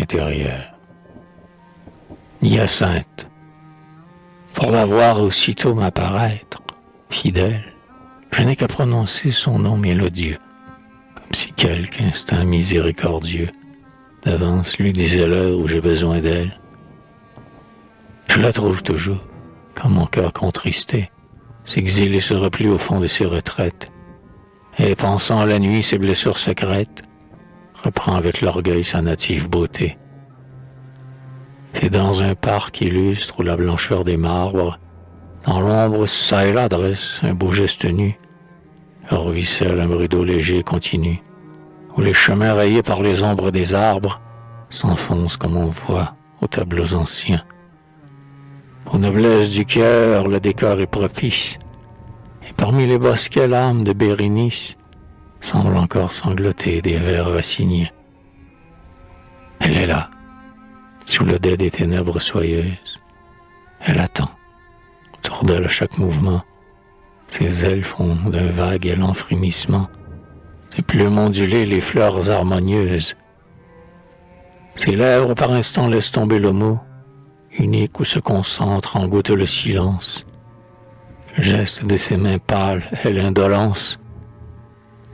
intérieur. Hyacinthe, pour la voir aussitôt m'apparaître, fidèle, je n'ai qu'à prononcer son nom mélodieux, comme si quelque instinct miséricordieux d'avance lui disait l'heure où j'ai besoin d'elle. Je la trouve toujours, quand mon cœur contristé s'exile et se replie au fond de ses retraites, et pensant à la nuit ses blessures secrètes, reprend avec l'orgueil sa native beauté. C'est dans un parc illustre où la blancheur des marbres, dans l'ombre ça et là dresse un beau geste nu, ruisselle un bruit d'eau léger continu, où les chemins rayés par les ombres des arbres s'enfoncent comme on voit aux tableaux anciens. Aux noblesses du cœur, le décor est propice, et parmi les bosquets l'âme de Bérénice semble encore sangloter des vers raciniens. Elle est là, sous le dais des ténèbres soyeuses. Elle attend, autour d'elle à chaque mouvement. Ses ailes font d'un vague et lent frémissement, ses plumes ondulées, les fleurs harmonieuses. Ses lèvres par instant laissent tomber le mot, unique où se concentre en goutte le silence. Le geste de ses mains pâles est l'indolence,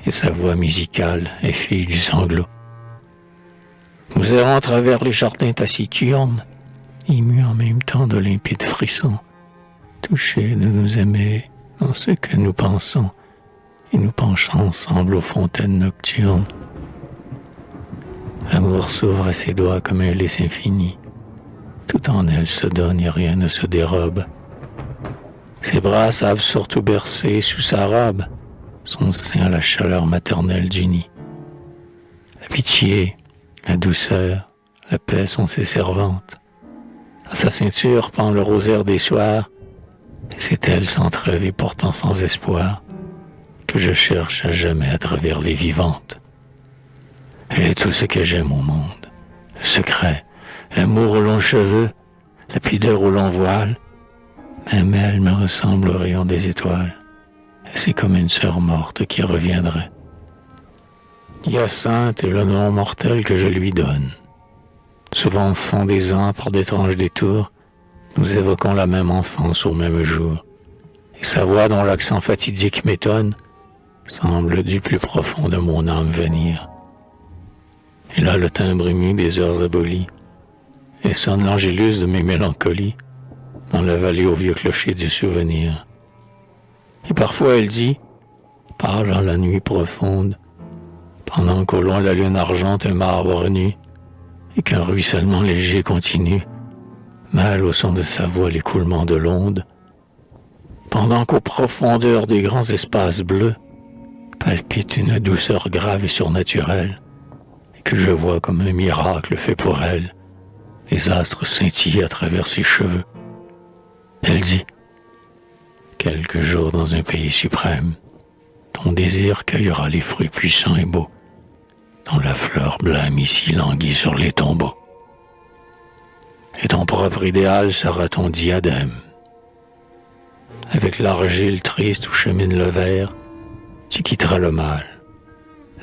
et sa voix musicale est fille du sanglot. Nous errons à travers les jardins taciturnes, émus en même temps de limpides frissons, touchés de nous aimer dans ce que nous pensons, et nous penchons ensemble aux fontaines nocturnes. L'amour s'ouvre à ses doigts comme un lys infini, tout en elle se donne et rien ne se dérobe. Ses bras savent surtout bercer sous sa robe, son sein à la chaleur maternelle du nid. La pitié, la douceur, la paix sont ses servantes. À sa ceinture pend le rosaire des soirs, et c'est elle sans trêve et pourtant sans espoir, que je cherche à jamais à travers les vivantes. Elle est tout ce que j'aime au monde, le secret, l'amour aux longs cheveux, la pudeur au long voile. Même elle me ressemble au rayon des étoiles, et c'est comme une sœur morte qui reviendrait. Hyacinthe est le nom mortel que je lui donne. Souvent au fond des ans, par d'étranges détours, nous évoquons la même enfance au même jour, et sa voix dont l'accent fatidique m'étonne, semble du plus profond de mon âme venir. Elle a le timbre ému des heures abolies, et sonne l'angélus de mes mélancolies, dans la vallée au vieux clocher du souvenir. Et parfois elle dit, pâle dans la nuit profonde, pendant qu'au loin la lune argente un marbre nu, et qu'un ruissellement léger continue, mêle au son de sa voix l'écoulement de l'onde, pendant qu'aux profondeurs des grands espaces bleus palpite une douceur grave et surnaturelle, et que je vois comme un miracle fait pour elle, les astres scintiller à travers ses cheveux. Elle dit, quelques jours dans un pays suprême, ton désir cueillera les fruits puissants et beaux, dont la fleur blême ici languit sur les tombeaux. Et ton propre idéal sera ton diadème. Avec l'argile triste où chemine le ver, tu quitteras le mal,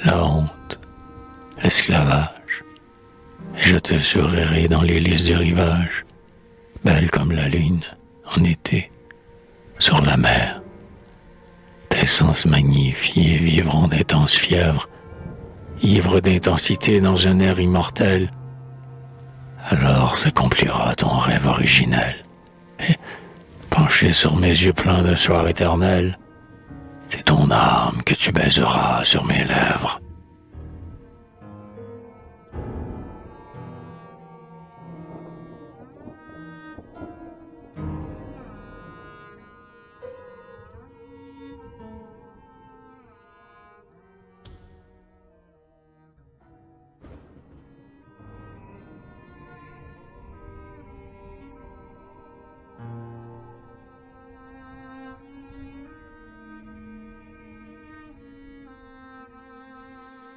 la honte, l'esclavage, et je te sourirai dans les lys du rivage, belle comme la lune, en été, sur la mer. Tes sens magnifiés vivront d'intenses fièvres, ivres d'intensité dans un air immortel. Alors s'accomplira ton rêve originel, et, penché sur mes yeux pleins de soir éternel, c'est ton âme que tu baiseras sur mes lèvres.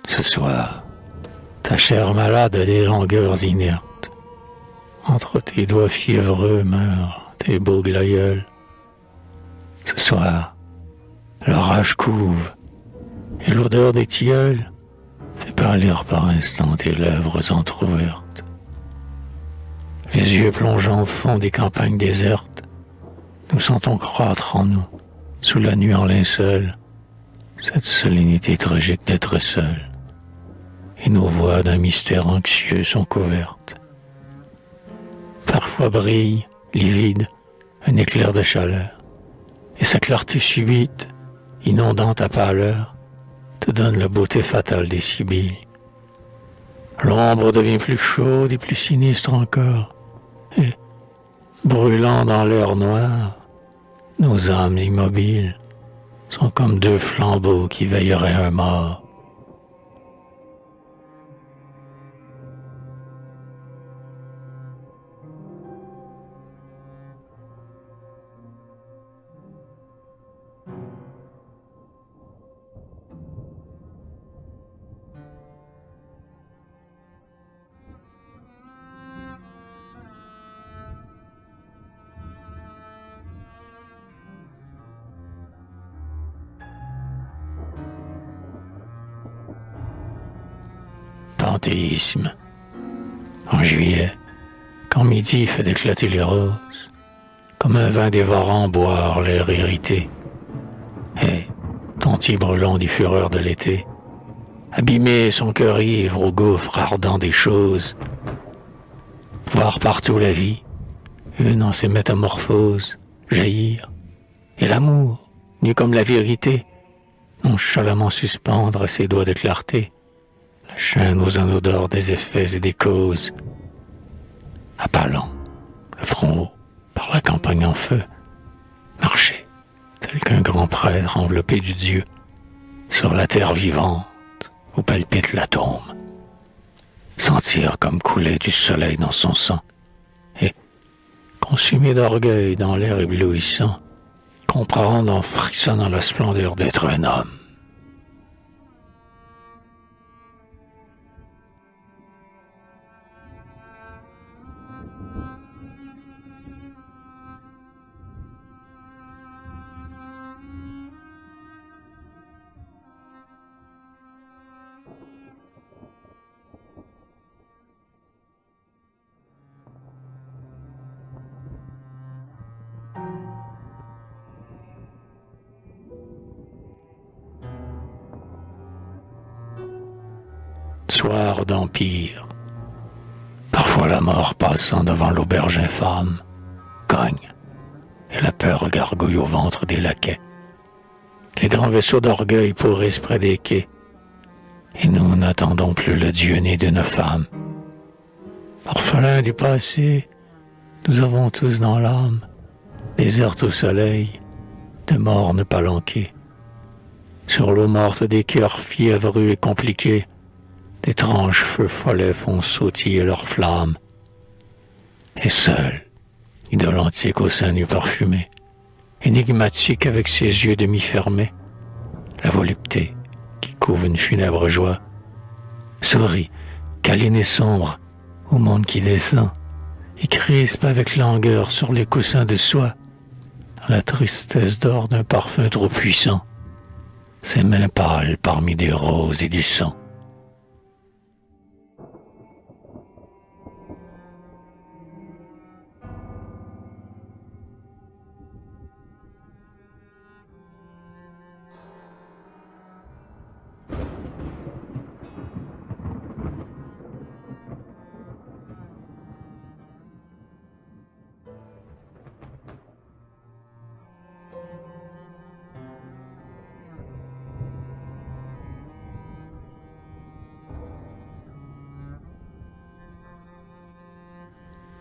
Ce soir, ta chair malade a des langueurs inertes. Entre tes doigts fiévreux meurent tes beaux glaïeuls. Ce soir, l'orage couve, et l'odeur des tilleuls fait pâlir par instant tes lèvres entr'ouvertes. Les yeux plongeant au fond des campagnes désertes, nous sentons croître en nous, sous la nuit en linceul, cette solennité tragique d'être seul. Et nos voix d'un mystère anxieux sont couvertes. Parfois brille, livide, un éclair de chaleur, et sa clarté subite, inondant ta pâleur, te donne la beauté fatale des sibylles. L'ombre devient plus chaude et plus sinistre encore, et, brûlant dans l'air noir, nos âmes immobiles sont comme deux flambeaux qui veilleraient un mort. Panthéisme. En juillet, quand midi fait éclater les roses, comme un vin dévorant boire l'air irrité, et, tonti brûlant des fureurs de l'été, abîmer son cœur ivre au gouffre ardent des choses, voir partout la vie, une en ses métamorphoses, jaillir, et l'amour, nu comme la vérité, nonchalamment suspendre à ses doigts de clarté, la chaîne aux anneaux d'or des effets et des causes. À pas lents, le front haut, par la campagne en feu, marcher, tel qu'un grand prêtre enveloppé du Dieu, sur la terre vivante où palpite l'atome. Sentir comme couler du soleil dans son sang, et, consumé d'orgueil dans l'air éblouissant, comprendre en frissonnant la splendeur d'être un homme. Soir d'empire. Parfois la mort passant devant l'auberge infâme cogne, et la peur gargouille au ventre des laquais. Les grands vaisseaux d'orgueil pourrissent près des quais, et nous n'attendons plus le Dieu né d'une femme. Orphelins du passé, nous avons tous dans l'âme, déserte au soleil, de mornes palanqués. Sur l'eau morte des cœurs fiévreux et compliqués, d'étranges feux follets font sautiller leurs flammes. Et seul, idole antique au sein nu parfumé, énigmatique avec ses yeux demi-fermés, la volupté qui couvre une funèbre joie, sourit, câline et sombre, au monde qui descend, et crispe avec langueur sur les coussins de soie, dans la tristesse d'or d'un parfum trop puissant, ses mains pâles parmi des roses et du sang.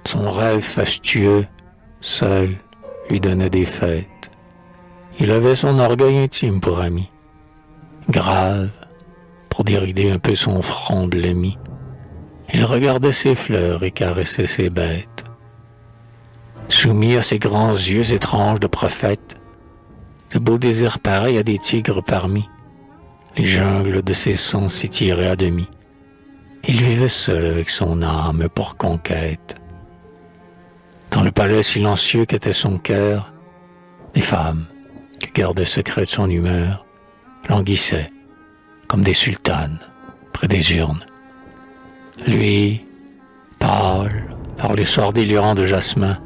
Son rêve fastueux, seul, lui donnait des fêtes. Il avait son orgueil intime pour ami, grave, pour dérider un peu son front blêmi. Il regardait ses fleurs et caressait ses bêtes. Soumis à ses grands yeux étranges de prophète, de beaux désirs pareils à des tigres parmi, les jungles de ses sens s'étiraient à demi. Il vivait seul avec son âme pour conquête. Dans le palais silencieux qu'était son cœur, des femmes, qui gardaient secrète son humeur, languissaient, comme des sultanes, près des urnes. Lui, pâle, par les soirs délirants de jasmin,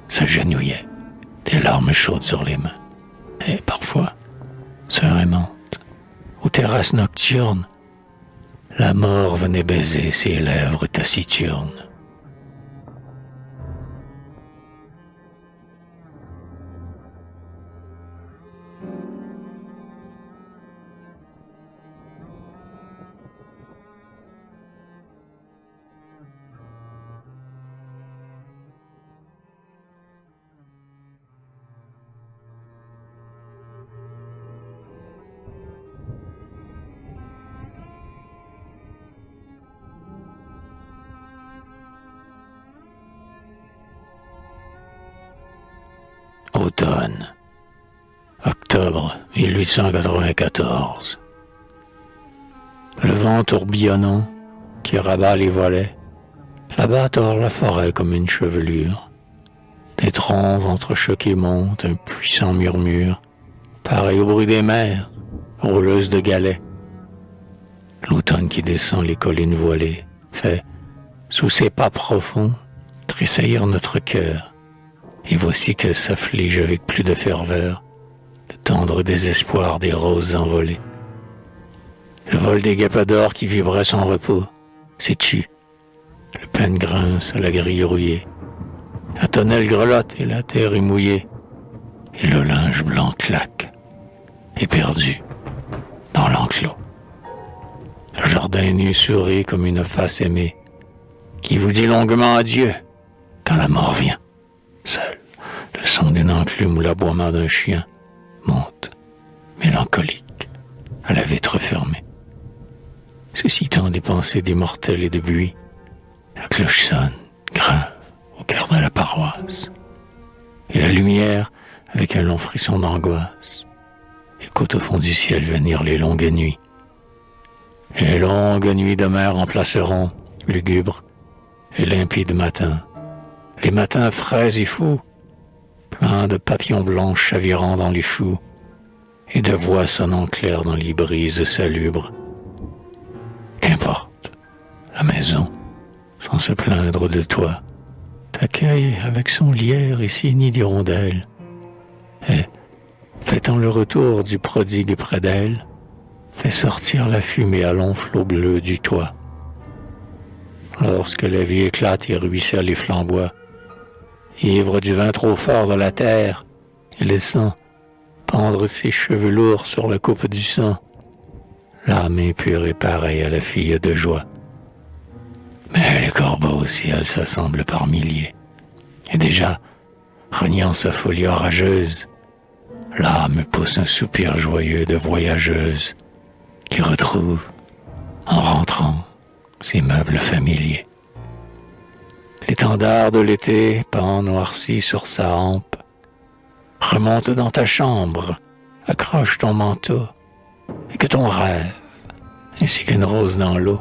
s'agenouillait, des larmes chaudes sur les mains. Et parfois, sœur aimante, aux terrasses nocturnes, la mort venait baiser ses lèvres taciturnes. Automne. Octobre 1894. Le vent tourbillonnant qui rabat les volets, là-bas tord la forêt comme une chevelure. Des troncs entrechoqués montent un puissant murmure, pareil au bruit des mers, rouleuses de galets. L'automne qui descend les collines voilées fait, sous ses pas profonds, tressaillir notre cœur. Et voici que s'afflige avec plus de ferveur le tendre désespoir des roses envolées. Le vol des guêpes d'or qui vibrait son repos s'est tu. Le pin grince à la grille rouillée. La tonnelle grelotte et la terre est mouillée. Et le linge blanc claque, éperdu, dans l'enclos. Le jardin nu sourit comme une face aimée qui vous dit longuement adieu quand la mort vient. Seul, le son d'une enclume ou l'aboiement d'un chien monte, mélancolique, à la vitre fermée. Suscitant des pensées d'immortels et de buis, la cloche sonne, grave, au cœur de la paroisse. Et la lumière, avec un long frisson d'angoisse, écoute au fond du ciel venir les longues nuits. Les longues nuits de mer remplaceront, lugubres et limpides matins, les matins frais et fous, pleins de papillons blancs chavirant dans les choux et de voix sonnant claires dans les brises salubres. Qu'importe, la maison, sans se plaindre de toi, t'accueille avec son lierre et ses nids d'hirondelles. Et, fêtant le retour du prodigue près d'elle, fait sortir la fumée à longs flots bleus du toit. Lorsque la vie éclate et ruisselle et flamboie, ivre du vin trop fort de la terre, et laissant pendre ses cheveux lourds sur la coupe du sang, l'âme impure est pareille à la fille de joie. Mais les corbeaux au ciel s'assemblent par milliers, et déjà, reniant sa folie orageuse, l'âme pousse un soupir joyeux de voyageuse qui retrouve, en rentrant, ses meubles familiers. L'étendard de l'été, pend noirci sur sa hampe, remonte dans ta chambre, accroche ton manteau, et que ton rêve, ainsi qu'une rose dans l'eau,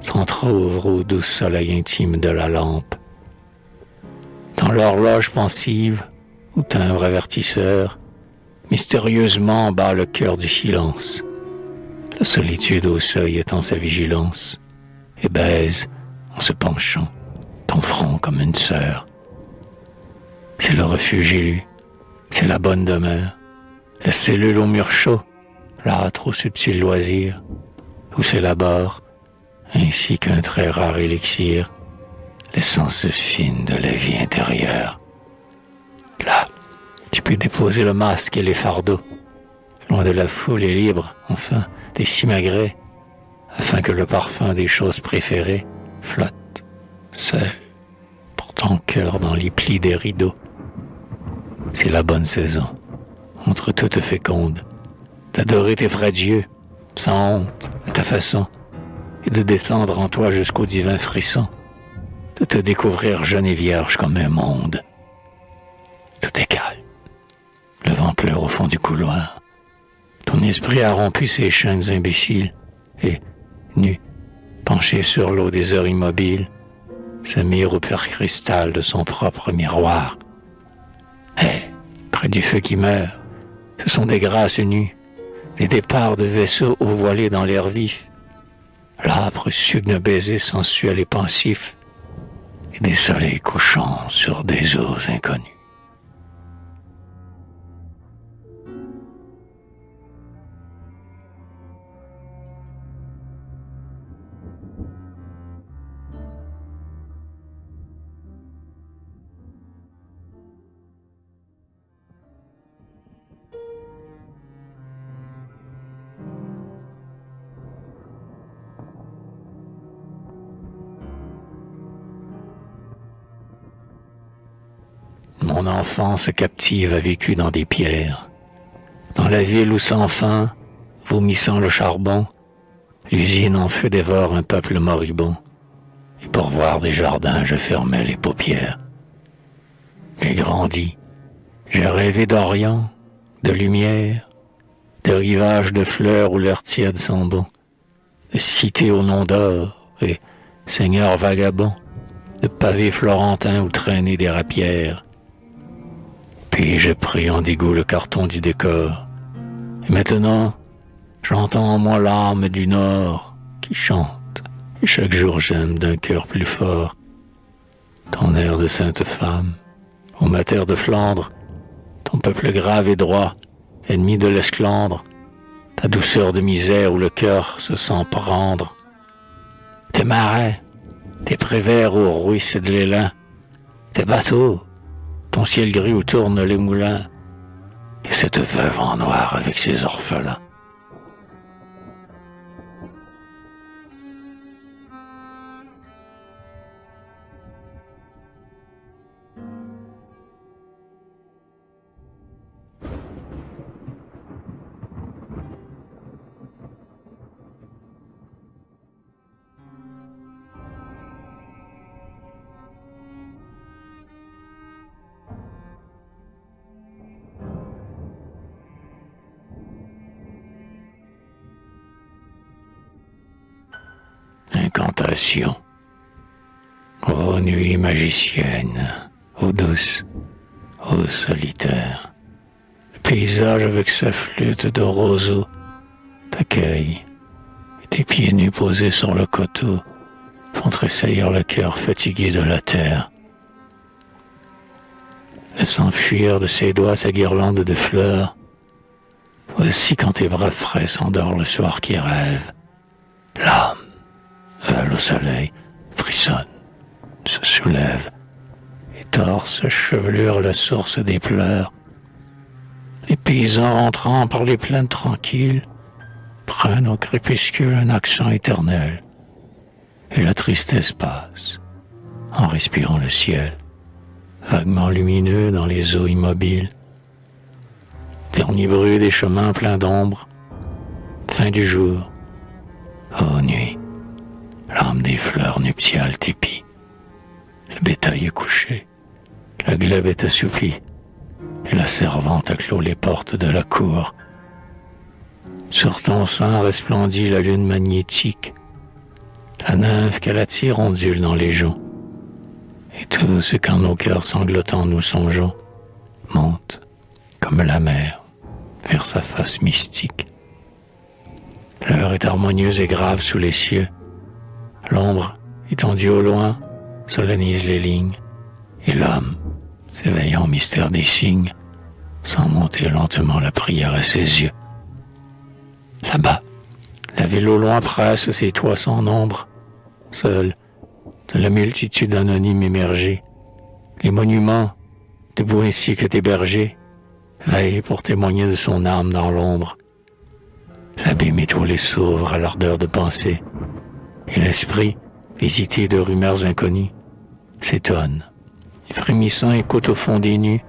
s'entr'ouvre au doux soleil intime de la lampe. Dans l'horloge pensive, ou timbre avertisseur, mystérieusement bat le cœur du silence. La solitude au seuil étend sa vigilance, et baise, en se penchant, ton front comme une sœur. C'est le refuge élu, c'est la bonne demeure, la cellule au mur chaud, l'âtre au subtil loisir, où s'élabore, ainsi qu'un très rare élixir, l'essence fine de la vie intérieure. Là, tu peux déposer le masque et les fardeaux, loin de la foule et libre, enfin, des simagrées, afin que le parfum des choses préférées flotte, seul, pour ton cœur dans les plis des rideaux. C'est la bonne saison, entre toutes fécondes, d'adorer tes vrais dieux, sans honte, à ta façon, et de descendre en toi jusqu'au divin frisson, de te découvrir jeune et vierge comme un monde. Tout est calme. Le vent pleure au fond du couloir. Ton esprit a rompu ses chaînes imbéciles et, nu, penché sur l'eau des heures immobiles, se mire au pur cristal de son propre miroir. Et, près du feu qui meurt, ce sont des grâces nues, des départs de vaisseaux haut voilés dans l'air vif, l'âpre suc d'un baiser sensuel et pensif, et et des soleils couchants sur des eaux inconnues. Mon enfance captive a vécu dans des pierres, dans la ville où sans fin, vomissant le charbon, l'usine en feu dévore un peuple moribond, et pour voir des jardins je fermais les paupières. J'ai grandi, j'ai rêvé d'Orient, de lumière, de rivages de fleurs où leurs tièdes sont bons, de cités au nom d'or et seigneurs vagabonds, de pavés florentins où traînaient des rapières. Puis j'ai pris en dégoût le carton du décor. Et maintenant, j'entends en moi l'âme du Nord qui chante. Et chaque jour j'aime d'un cœur plus fort ton air de sainte femme, ô ma terre de Flandre, ton peuple grave et droit, ennemi de l'esclandre, ta douceur de misère où le cœur se sent prendre. Tes marais, tes préverts où ruissent de l'élan, tes bateaux, ton ciel gris où tournent les moulins, et cette veuve en noir avec ses orphelins. Incantation. Ô nuit magicienne, ô douce, ô solitaire, le paysage avec sa flûte de roseau t'accueille, et tes pieds nus posés sur le coteau font tressaillir le cœur fatigué de la terre. Laissant fuir de ses doigts sa guirlande de fleurs, voici quand tes bras frais s'endort le soir qui rêve, l'âme, veule au soleil, frissonne, se soulève, et tord sa chevelure la source des pleurs. Les paysans rentrant par les plaines tranquilles prennent au crépuscule un accent éternel, et la tristesse passe en respirant le ciel, vaguement lumineux dans les eaux immobiles. Dernier bruit des chemins pleins d'ombre, fin du jour, ô nuit, l'âme des fleurs nuptiales t'épie. Le bétail est couché, la glèbe est assoupie, et la servante a clos les portes de la cour. Sur ton sein resplendit la lune magnétique, la nymphe qu'elle attire ondule dans les joncs, et tout ce qu'en nos cœurs sanglotants nous songeons monte, comme la mer, vers sa face mystique. L'heure est harmonieuse et grave sous les cieux, l'ombre, étendue au loin, solennise les lignes, et l'homme, s'éveillant au mystère des signes, sent monter lentement la prière à ses yeux. Là-bas, la ville au loin presse ses toits sans nombre, seul, de la multitude anonyme émergée, les monuments, debout ainsi que des bergers, veillent pour témoigner de son âme dans l'ombre. L'abîme étoilé s'ouvre à l'ardeur de penser, et l'esprit, visité de rumeurs inconnues, s'étonne, et frémissant écoute au fond des nues,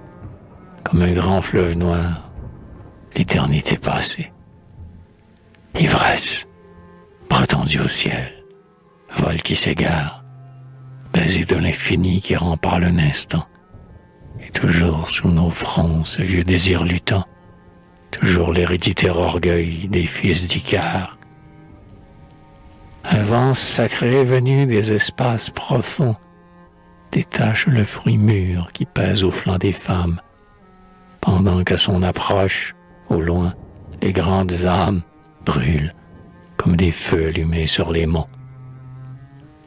comme un grand fleuve noir, l'éternité passée. Ivresse, bras tendus au ciel, vol qui s'égare, baiser de l'infini qui rempart un instant, et toujours sous nos fronts ce vieux désir luttant, toujours l'héréditaire orgueil des fils d'Icare. Un vent sacré venu des espaces profonds détache le fruit mûr qui pèse au flanc des femmes, pendant qu'à son approche, au loin, les grandes âmes brûlent comme des feux allumés sur les monts.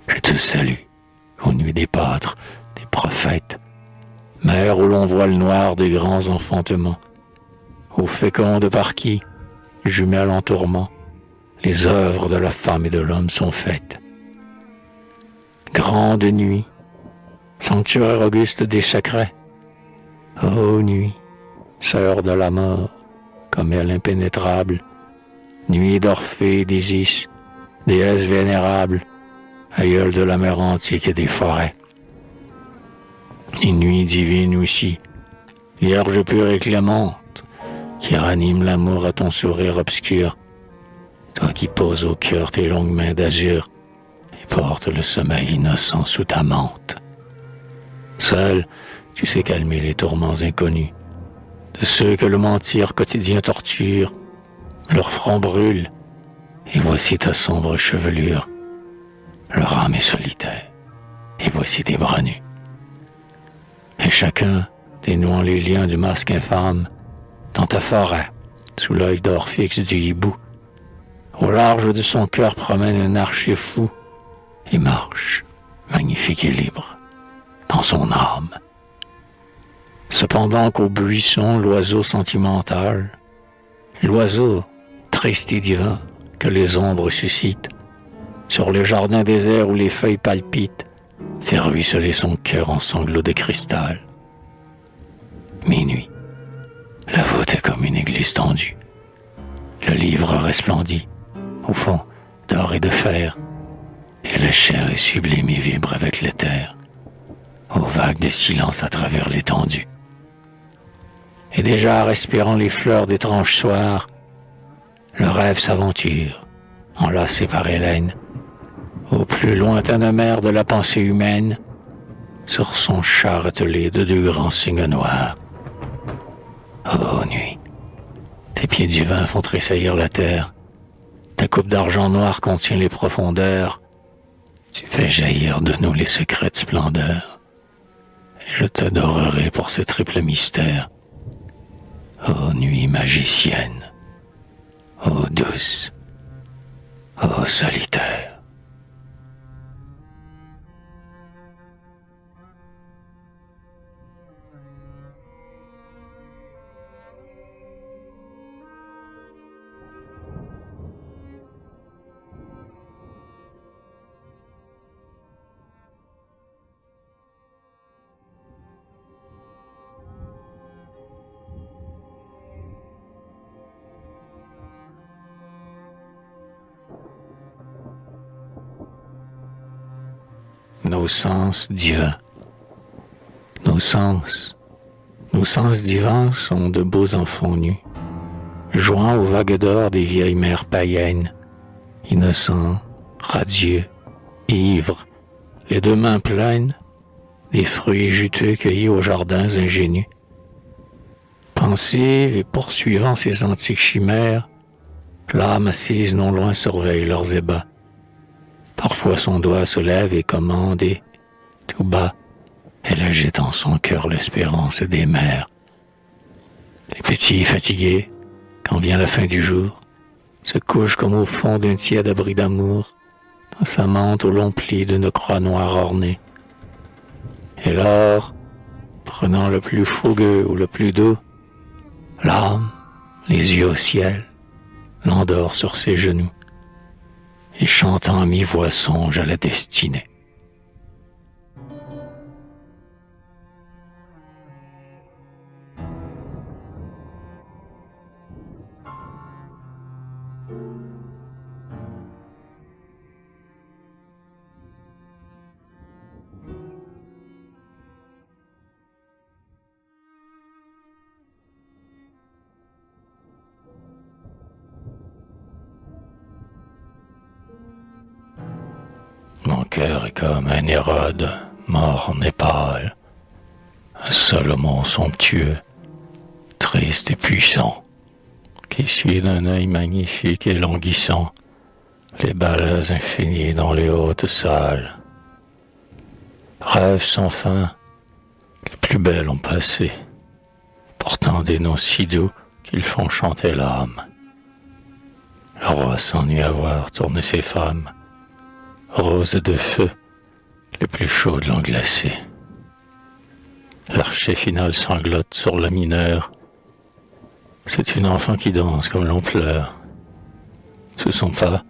Je te salue, aux nuits des pâtres, des prophètes, mer où l'on voit le noir des grands enfantements, aux fécondes par qui, jumelles en tourment, les œuvres de la femme et de l'homme sont faites. Grande nuit, sanctuaire auguste des secrets, ô nuit, sœur de la mort, comme elle impénétrable, nuit d'Orphée et d'Isis, déesse vénérable, aïeule de la mer antique et des forêts. Une nuit divine aussi, vierge pure et clémente, qui ranime l'amour à ton sourire obscur, toi qui poses au cœur tes longues mains d'azur et portes le sommeil innocent sous ta mante. Seul, tu sais calmer les tourments inconnus de ceux que le mentir quotidien torture. Leur front brûle, et voici ta sombre chevelure. Leur âme est solitaire, et voici tes bras nus. Et chacun, dénouant les liens du masque infâme, dans ta forêt, sous l'œil d'or fixe du hibou, au large de son cœur promène un archer fou, et marche, magnifique et libre, dans son âme. Cependant qu'au buisson, l'oiseau sentimental, l'oiseau, triste et divin, que les ombres suscitent, sur les jardins déserts où les feuilles palpitent, fait ruisseler son cœur en sanglots de cristal. Minuit, la voûte est comme une église tendue. Le livre resplendit, au fond, d'or et de fer, et la chair est sublime et vibre avec l'éther, aux vagues de silence à travers l'étendue. Et déjà respirant les fleurs d'étranges soirs, le rêve s'aventure, enlacé par Hélène, au plus lointain mer de la pensée humaine, sur son char attelé de deux grands cygnes noirs. Ô nuit, tes pieds divins font tressaillir la terre, ta coupe d'argent noir contient les profondeurs, tu fais jaillir de nous les secrètes splendeurs, et je t'adorerai pour ce triple mystère. Ô nuit magicienne, ô douce, ô solitaire. Nos sens divins. Nos sens divins sont de beaux enfants nus, jouant aux vagues d'or des vieilles mers païennes, innocents, radieux, ivres, les deux mains pleines, des fruits juteux cueillis aux jardins ingénus. Pensive et poursuivant ces antiques chimères, l'âme assise non loin surveille leurs ébats. Parfois son doigt se lève et commande et, tout bas, elle agite en son cœur l'espérance des mers. Les petits fatigués, quand vient la fin du jour, se couchent comme au fond d'un tiède abri d'amour, dans sa mante aux longs plis d'une croix noire ornée. Et l'or, prenant le plus fougueux ou le plus doux, l'âme, les yeux au ciel, l'endort sur ses genoux, et chantant à mi-voix songe à la destinée. Mon cœur est comme un Hérode mort en Népal, un Salomon somptueux, triste et puissant, qui suit d'un œil magnifique et languissant les bals infinis dans les hautes salles. Rêves sans fin, les plus belles ont passé, portant des noms si doux qu'ils font chanter l'âme. Le roi s'ennuie à voir tourner ses femmes, roses de feu, les plus chaudes l'ont glacé. L'archet final sanglote sur la mineure. C'est une enfant qui danse comme l'on pleure. Sous son pas,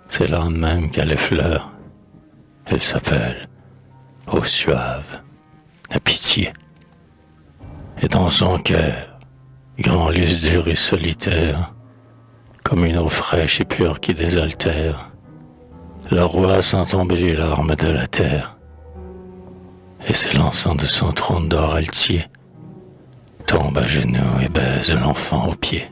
c'est l'âne même qu'elle effleure. Elle s'appelle, eau suave, la pitié. Et dans son cœur, grand lys dur et solitaire, comme une eau fraîche et pure qui désaltère, le roi sent tomber les larmes de la terre, et s'élançant de son trône d'or altier, tombe à genoux et baise l'enfant aux pieds.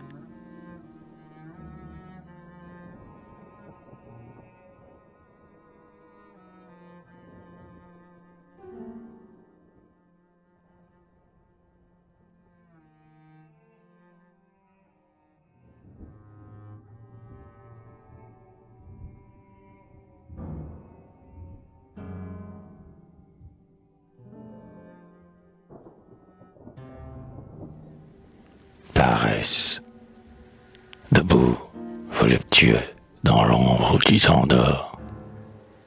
Paresse, debout, voluptueux, dans l'ombre où tu t'endors,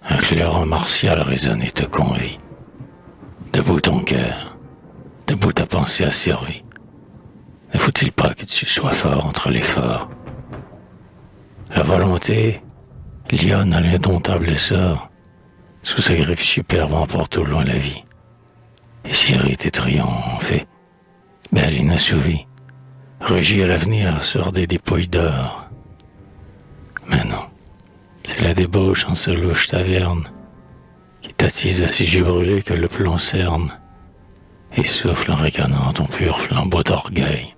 un clairon martial résonne et te convie. Debout ton cœur, debout ta pensée asservie. Ne faut-il pas que tu sois fort entre les forts? La volonté, lionne à l'indomptable sort, sous ses griffes superbes emporte au loin la vie. Et si hérite et triomphée, belle inassouvie, rugit à l'avenir sur des dépouilles d'or. Mais non, c'est la débauche en ce louche taverne qui t'attise à si yeux brûlés que le plomb cerne et souffle en ricanant ton pur flambeau d'orgueil.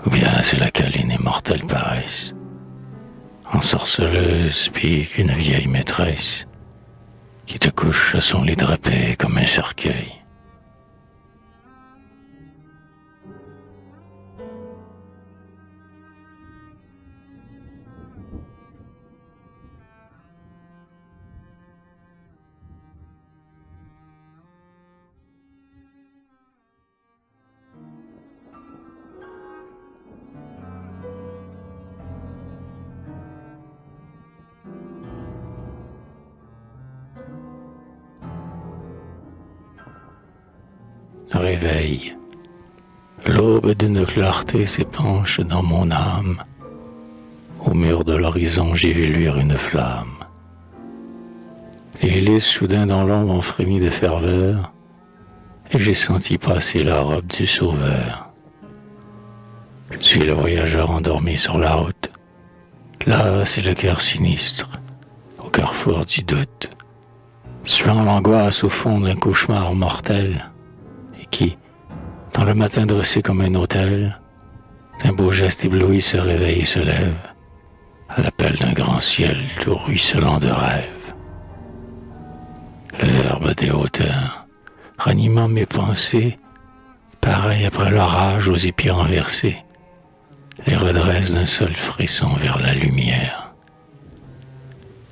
Ou bien c'est la câline et mortelle paresse, ensorceleuse pis qu'une vieille maîtresse qui te couche à son lit drapé comme un cercueil. Réveil. L'aube d'une clarté s'épanche dans mon âme. Au mur de l'horizon, j'ai vu luire une flamme. Les hélices soudain dans l'ombre ont frémi de ferveur, et j'ai senti passer la robe du sauveur. Je suis le voyageur endormi sur la route. Là, c'est le cœur sinistre, au carrefour du doute, suant l'angoisse au fond d'un cauchemar mortel, et qui, dans le matin dressé comme un autel, d'un beau geste ébloui se réveille et se lève, à l'appel d'un grand ciel tout ruisselant de rêves. Le verbe des hauteurs, ranimant mes pensées, pareil après l'orage aux épis renversés, les redresse d'un seul frisson vers la lumière.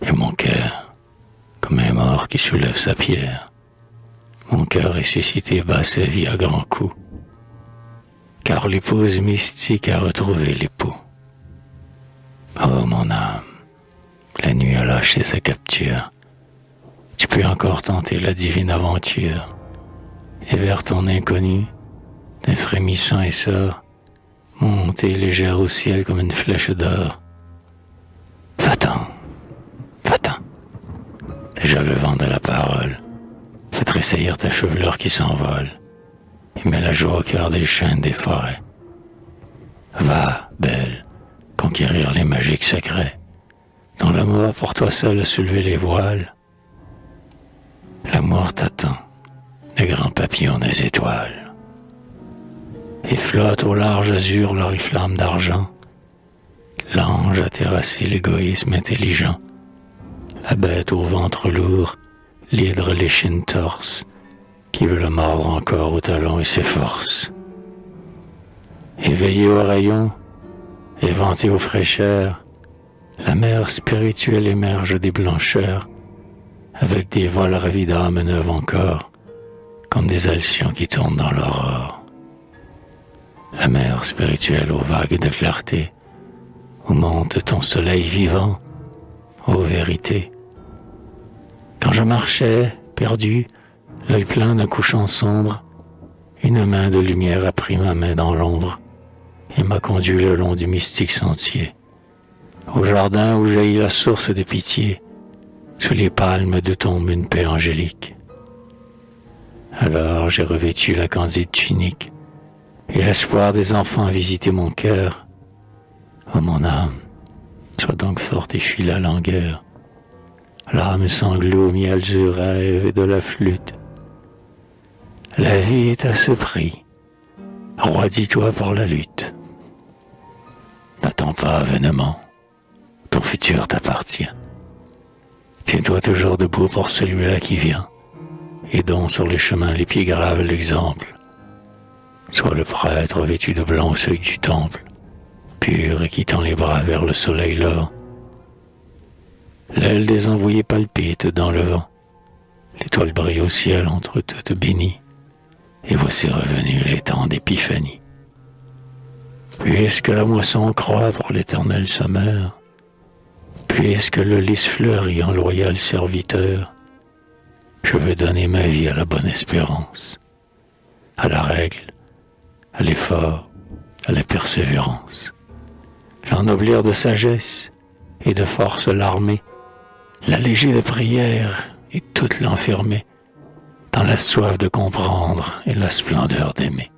Et mon cœur, comme un mort qui soulève sa pierre, mon cœur ressuscité bat sa vie à grands coups, car l'épouse mystique a retrouvé l'époux. Oh mon âme, la nuit a lâché sa capture, tu peux encore tenter la divine aventure, et vers ton inconnu, d'un frémissant essor, monter légère au ciel comme une flèche d'or. Va-t'en, va-t'en, déjà le vent de la parole fait tressaillir ta chevelure qui s'envole, et met la joie au cœur des chênes des forêts. Va, belle, conquérir les magiques secrets, dont l'amour a pour toi seul à soulever les voiles. L'amour t'attend, le grand papillon des étoiles, et flotte au large azur l'oriflamme d'argent. L'ange a terrassé l'égoïsme intelligent, la bête au ventre lourd, l'hydre l'échine torse, qui veut le mordre encore au talon et s'efforce. Éveillé aux rayons, éventé aux fraîcheurs, la mer spirituelle émerge des blancheurs, avec des voiles ravis d'âmes neuves encore, comme des alcyons qui tournent dans l'aurore. La mer spirituelle aux vagues de clarté, où monte ton soleil vivant, ô vérité, Quand je marchais, perdu, l'œil plein d'un couchant sombre, une main de lumière a pris ma main dans l'ombre et m'a conduit le long du mystique sentier, au jardin où jaillit la source de pitié, sous les palmes d'où tombe une paix angélique. Alors j'ai revêtu la candide tunique, et l'espoir des enfants a visité mon cœur. Oh mon âme, sois donc forte et fuis la langueur, l'âme sanglot au miel du rêve et de la flûte. La vie est à ce prix, roidis-toi pour la lutte. N'attends pas avènement, ton futur t'appartient. Tiens-toi toujours debout pour celui-là qui vient, et dont sur les chemins les pieds graves l'exemple. Sois le prêtre vêtu de blanc au seuil du temple, pur et qui tend les bras vers le soleil levant. L'aile des envoyés palpite dans le vent, l'étoile brille au ciel entre toutes bénies, et voici revenus les temps d'épiphanie. Puisque la moisson croît pour l'éternel semeur, puisque le lys fleurit en loyal serviteur, je veux donner ma vie à la bonne espérance, à la règle, à l'effort, à la persévérance. L'ennoblir de sagesse et de force l'armer, l'alléger de prière et toute l'enfermer dans la soif de comprendre et la splendeur d'aimer.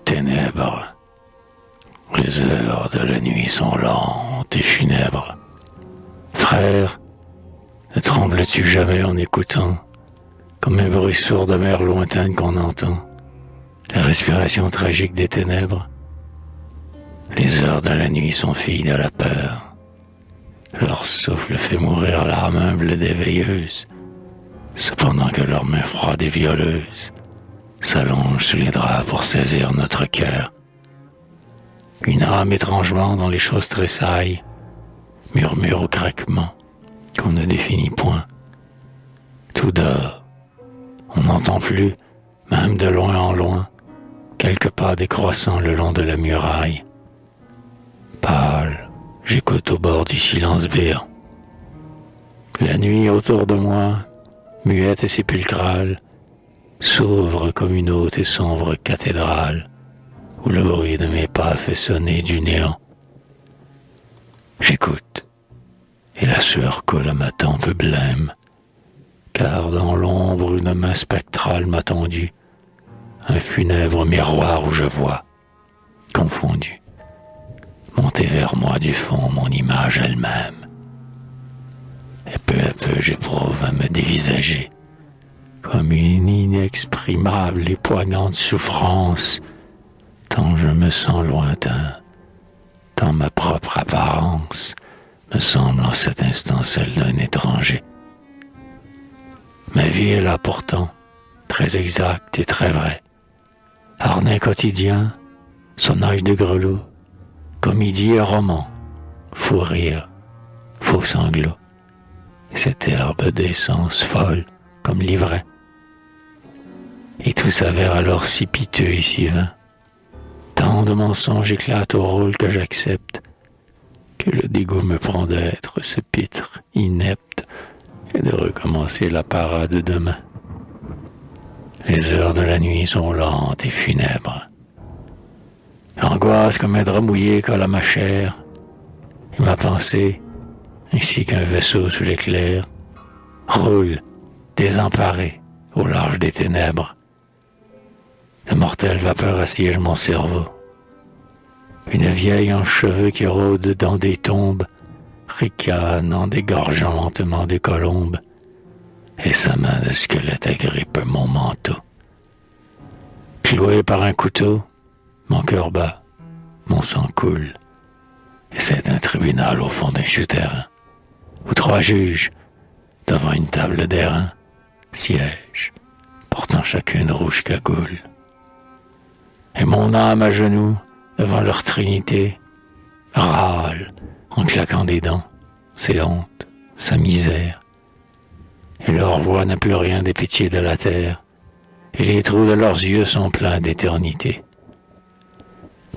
Ténèbres, les heures de la nuit sont lentes et funèbres. Frère, ne trembles-tu jamais en écoutant, comme un bruit sourd de mer lointaine qu'on entend, la respiration tragique des ténèbres? Les heures de la nuit sont filles de la peur. Leur souffle fait mourir l'âme humble des veilleuses, cependant que leurs mains froides et violeuses s'allonge sous les draps pour saisir notre cœur. Une âme étrangement dans les choses tressaille, murmure au craquement qu'on ne définit point. Tout dort, on n'entend plus, même de loin en loin, quelques pas décroissant le long de la muraille. Pâle, j'écoute au bord du silence béant. La nuit autour de moi, muette et sépulcrale, s'ouvre comme une haute et sombre cathédrale, où le bruit de mes pas fait sonner du néant. J'écoute, et la sueur coule à ma tempe blême, car dans l'ombre une main spectrale m'a tendu un funèbre miroir où je vois, confondu, monter vers moi du fond mon image elle-même. Et peu à peu j'éprouve à me dévisager, comme une inexprimable et poignante souffrance, tant je me sens lointain, tant ma propre apparence me semble en cet instant celle d'un étranger. Ma vie est là pourtant, très exacte et très vraie. Harnais quotidien, sonnage de grelot, comédie et roman, faux rire, faux sanglot, et cette herbe d'essence folle comme l'ivraie. Et tout s'avère alors si piteux et si vain. Tant de mensonges éclatent au rôle que j'accepte, que le dégoût me prend d'être ce pitre inepte et de recommencer la parade demain. Les heures de la nuit sont lentes et funèbres. L'angoisse comme un drap mouillé colle à ma chair, et ma pensée, ainsi qu'un vaisseau sous l'éclair, roule désemparé au large des ténèbres. De mortelles vapeurs assiègent mon cerveau. Une vieille en cheveux qui rôde dans des tombes ricane en dégorgeant lentement des colombes, et sa main de squelette agrippe mon manteau. Cloué par un couteau, mon cœur bat, mon sang coule, et c'est un tribunal au fond d'un souterrain, où 3 juges, devant une table d'airain, siègent, portant chacune rouge cagoule. Et mon âme à genoux, devant leur trinité, râle en claquant des dents, ses hontes, sa misère. Et leur voix n'a plus rien des pitiés de la terre, et les trous de leurs yeux sont pleins d'éternité.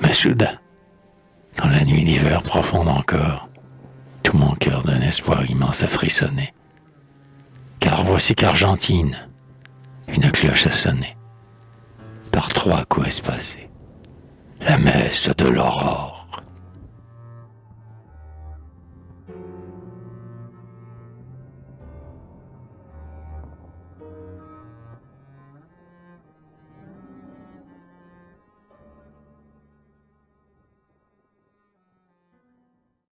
Mais soudain, dans la nuit d'hiver profonde encore, tout mon cœur d'un espoir immense a frissonné. Car voici qu'Argentine, une cloche a sonné, par 3 coups espacés, la messe de l'aurore.